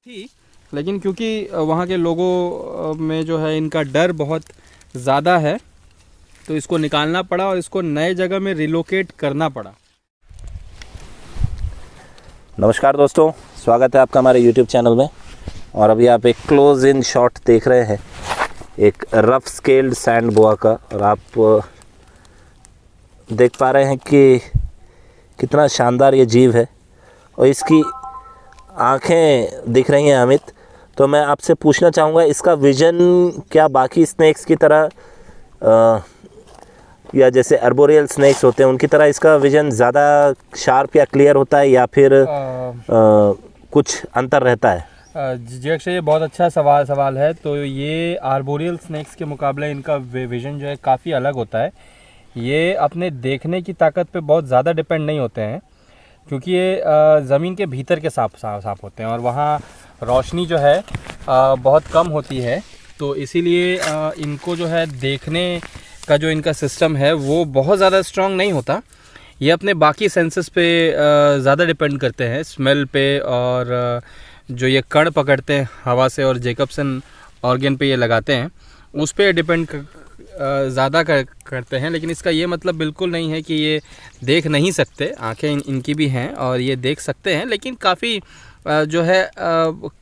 थी, लेकिन क्योंकि वहाँ के लोगों में जो है इनका डर बहुत ज़्यादा है तो इसको निकालना पड़ा और इसको नए जगह में रिलोकेट करना पड़ा। नमस्कार दोस्तों, स्वागत है आपका हमारे YouTube चैनल में। और अभी आप एक क्लोज इन शॉट देख रहे हैं एक रफ स्केल्ड सैंड बोआ का। और आप देख पा रहे हैं कि कितना शानदार ये जीव है और इसकी आँखें दिख रही हैं अमित। तो मैं आपसे पूछना चाहूँगा, इसका विज़न क्या बाकी स्नेक्स की तरह या जैसे अर्बोरियल स्नेक्स होते हैं उनकी तरह इसका विज़न ज़्यादा शार्प या क्लियर होता है या फिर कुछ अंतर रहता है? जी अक्षय, ये बहुत अच्छा सवाल है। तो ये आर्बोरियल स्नेक्स के मुकाबले इनका विज़न जो है काफ़ी अलग होता है। ये अपने देखने की ताकत पे बहुत ज़्यादा डिपेंड नहीं होते हैं क्योंकि ये ज़मीन के भीतर के सांप होते हैं और वहाँ रोशनी जो है बहुत कम होती है। तो इसीलिए इनको जो है देखने का जो इनका सिस्टम है वो बहुत ज़्यादा स्ट्रॉन्ग नहीं होता। ये अपने बाकी सेंसेस पे ज़्यादा डिपेंड करते हैं, स्मेल पे, और जो ये कण पकड़ते हैं हवा से और जैकबसन ऑर्गन पे ये लगाते हैं उस पर डिपेंड ज़्यादा करते हैं। लेकिन इसका ये मतलब बिल्कुल नहीं है कि ये देख नहीं सकते। आंखें इनकी भी हैं और ये देख सकते हैं, लेकिन काफ़ी जो है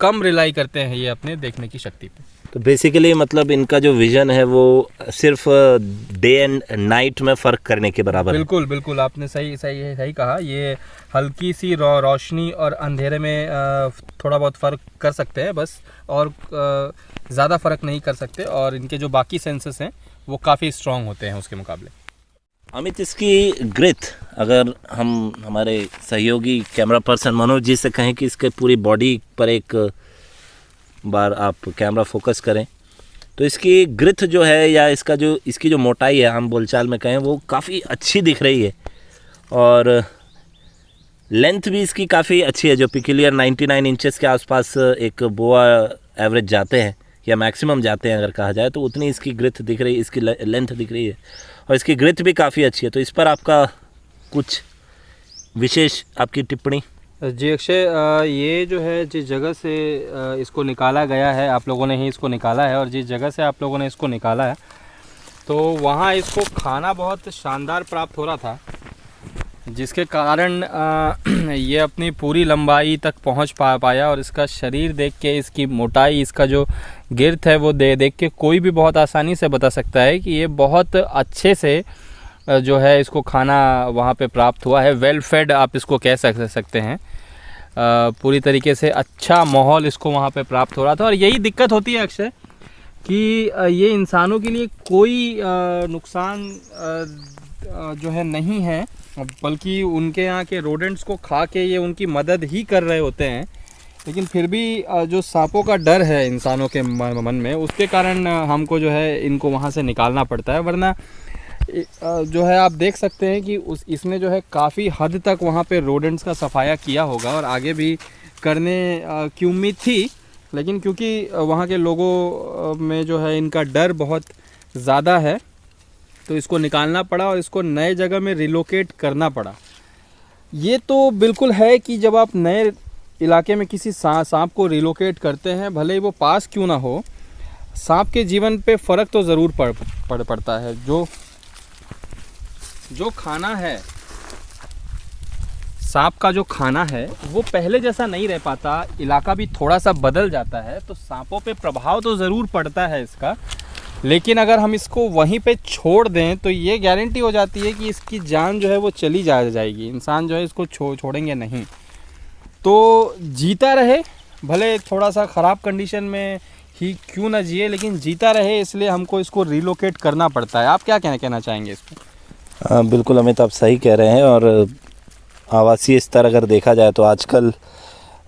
कम रिलाई करते हैं ये अपने देखने की शक्ति पे। तो बेसिकली मतलब इनका जो विज़न है वो सिर्फ डे एंड नाइट में फ़र्क करने के बराबर है। बिल्कुल आपने सही कहा। ये हल्की सी रोशनी और अंधेरे में थोड़ा बहुत फ़र्क कर सकते हैं बस, और ज़्यादा फ़र्क नहीं कर सकते। और इनके जो बाकी सेंसेस हैं वो काफ़ी स्ट्रॉन्ग होते हैं उसके मुकाबले। अमित, इसकी ग्रिथ अगर हम हमारे सहयोगी कैमरा पर्सन मनोज जी से कहें कि इसके पूरी बॉडी पर एक बार आप कैमरा फोकस करें तो इसकी ग्रिथ जो है या इसकी जो मोटाई है, हम बोलचाल में कहें, वो काफ़ी अच्छी दिख रही है। और लेंथ भी इसकी काफ़ी अच्छी है, जो पिक्यूलियर 99 इंचेस के आसपास एक बोआ एवरेज जाते हैं या मैक्सिमम जाते हैं अगर कहा जाए, तो उतनी इसकी ग्रिथ दिख रही है, इसकी लेंथ दिख रही है और इसकी ग्रिथ भी काफ़ी अच्छी है। तो इस पर आपका कुछ विशेष आपकी टिप्पणी? जी अक्षय, ये जो है जिस जगह से इसको निकाला गया है, आप लोगों ने ही इसको निकाला है, और जिस जगह से आप लोगों ने इसको निकाला है तो वहाँ इसको खाना बहुत शानदार प्राप्त हो रहा था, जिसके कारण ये अपनी पूरी लंबाई तक पहुँच पाया। और इसका शरीर देख के, इसकी मोटाई, इसका जो गिर्थ है वो देख के कोई भी बहुत आसानी से बता सकता है कि ये बहुत अच्छे से जो है इसको खाना वहाँ पे प्राप्त हुआ है। वेल फेड आप इसको कह सकते हैं। पूरी तरीके से अच्छा माहौल इसको वहाँ पे प्राप्त हो रहा था। और यही दिक्कत होती है अक्सर कि ये इंसानों के लिए कोई नुकसान जो है नहीं है, बल्कि उनके यहाँ के रोडेंट्स को खा के ये उनकी मदद ही कर रहे होते हैं। लेकिन फिर भी जो सांपों का डर है इंसानों के मन में, उसके कारण हमको जो है इनको वहाँ से निकालना पड़ता है। वरना जो है आप देख सकते हैं कि इसने जो है काफ़ी हद तक वहाँ पे रोडेंट्स का सफाया किया होगा और आगे भी करने की उम्मीद थी। लेकिन क्योंकि वहाँ के लोगों में जो है इनका डर बहुत ज़्यादा है तो इसको निकालना पड़ा और इसको नए जगह में रिलोकेट करना पड़ा। ये तो बिल्कुल है कि जब आप नए इलाके में किसी सांप को रिलोकेट करते हैं, भले ही वो पास क्यों ना हो, सांप के जीवन पे फ़र्क तो ज़रूर पड़ता है। जो खाना है, सांप का जो खाना है वो पहले जैसा नहीं रह पाता, इलाका भी थोड़ा सा बदल जाता है, तो सांपों पे प्रभाव तो ज़रूर पड़ता है इसका। लेकिन अगर हम इसको वहीं पे छोड़ दें तो ये गारंटी हो जाती है कि इसकी जान जो है वो चली जाएगी। इंसान जो है इसको छोड़ेंगे नहीं। तो जीता रहे, भले थोड़ा सा ख़राब कंडीशन में ही क्यों ना जिए, लेकिन जीता रहे, इसलिए हमको इसको रिलोकेट करना पड़ता है। आप क्या कहना चाहेंगे इस पर? बिल्कुल अमित, आप सही कह रहे हैं। और आवासीय स्तर अगर देखा जाए तो आजकल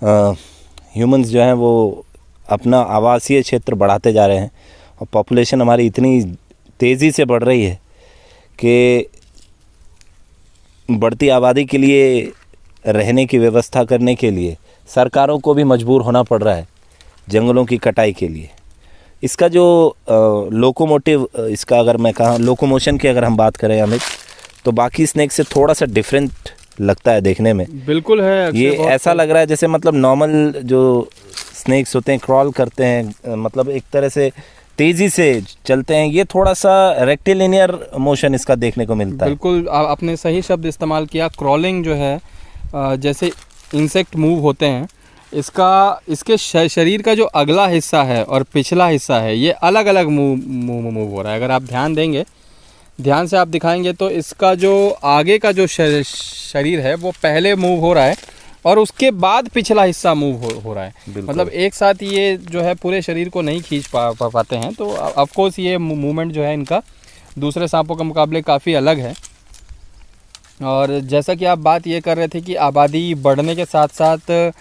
ह्यूमंस जो हैं वो अपना आवासीय क्षेत्र बढ़ाते जा रहे हैं और पॉपुलेशन हमारी इतनी तेज़ी से बढ़ रही है कि बढ़ती आबादी के लिए रहने की व्यवस्था करने के लिए सरकारों को भी मजबूर होना पड़ रहा है जंगलों की कटाई के लिए। इसका जो लोकोमोटिव, इसका अगर मैं कहा लोकोमोशन की अगर हम बात करें अमित, तो बाकी स्नेक से थोड़ा सा डिफरेंट लगता है देखने में। बिल्कुल है। ये ऐसा लग रहा है जैसे मतलब नॉर्मल जो स्नेक्स होते हैं क्रॉल करते हैं, मतलब एक तरह से तेज़ी से चलते हैं, ये थोड़ा सा रेक्टिलिनियर मोशन इसका देखने को मिलता है। बिल्कुल आपने सही शब्द इस्तेमाल किया। क्रॉलिंग जो है जैसे इंसेक्ट मूव होते हैं, इसके शरीर का जो अगला हिस्सा है और पिछला हिस्सा है ये अलग अलग मूव हो रहा है। अगर आप ध्यान देंगे, ध्यान से आप दिखाएंगे तो इसका जो आगे का जो शरीर है वो पहले मूव हो रहा है और उसके बाद पिछला हिस्सा मूव हो रहा है। मतलब एक साथ ये जो है पूरे शरीर को नहीं खींच पाते हैं। तो ऑफ कोर्स ये मूवमेंट जो है इनका दूसरे सांपों के मुकाबले काफ़ी अलग है। और जैसा कि आप बात ये कर रहे थे कि आबादी बढ़ने के साथ साथ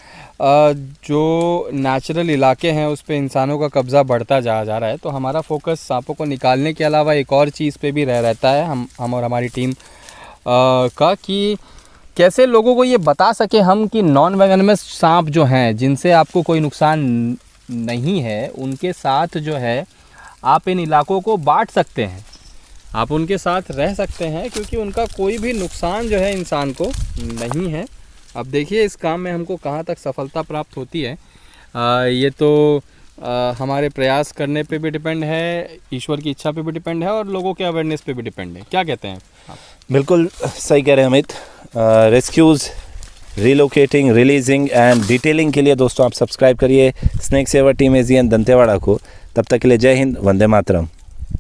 जो नेचुरल इलाके हैं उस पे इंसानों का कब्ज़ा बढ़ता जा रहा है। तो हमारा फोकस सांपों को निकालने के अलावा एक और चीज़ पे भी रहता है हम और हमारी टीम का, कि कैसे लोगों को ये बता सके हम कि नॉन वेनमस सांप जो हैं जिनसे आपको कोई नुकसान नहीं है, उनके साथ जो है आप इन इलाकों को बांट सकते हैं, आप उनके साथ रह सकते हैं, क्योंकि उनका कोई भी नुकसान जो है इंसान को नहीं है। अब देखिए इस काम में हमको कहाँ तक सफलता प्राप्त होती है, ये तो हमारे प्रयास करने पे भी डिपेंड है, ईश्वर की इच्छा पे भी डिपेंड है और लोगों के अवेयरनेस पे भी डिपेंड है। क्या कहते हैं आप? बिल्कुल सही कह रहे हैं Amit. Rescues, relocating, releasing and detailing के लिए दोस्तों आप सब्सक्राइब करिए snake saver team Asian Dantewada को। तब तक के लिए जय हिंद, वंदे मातरम।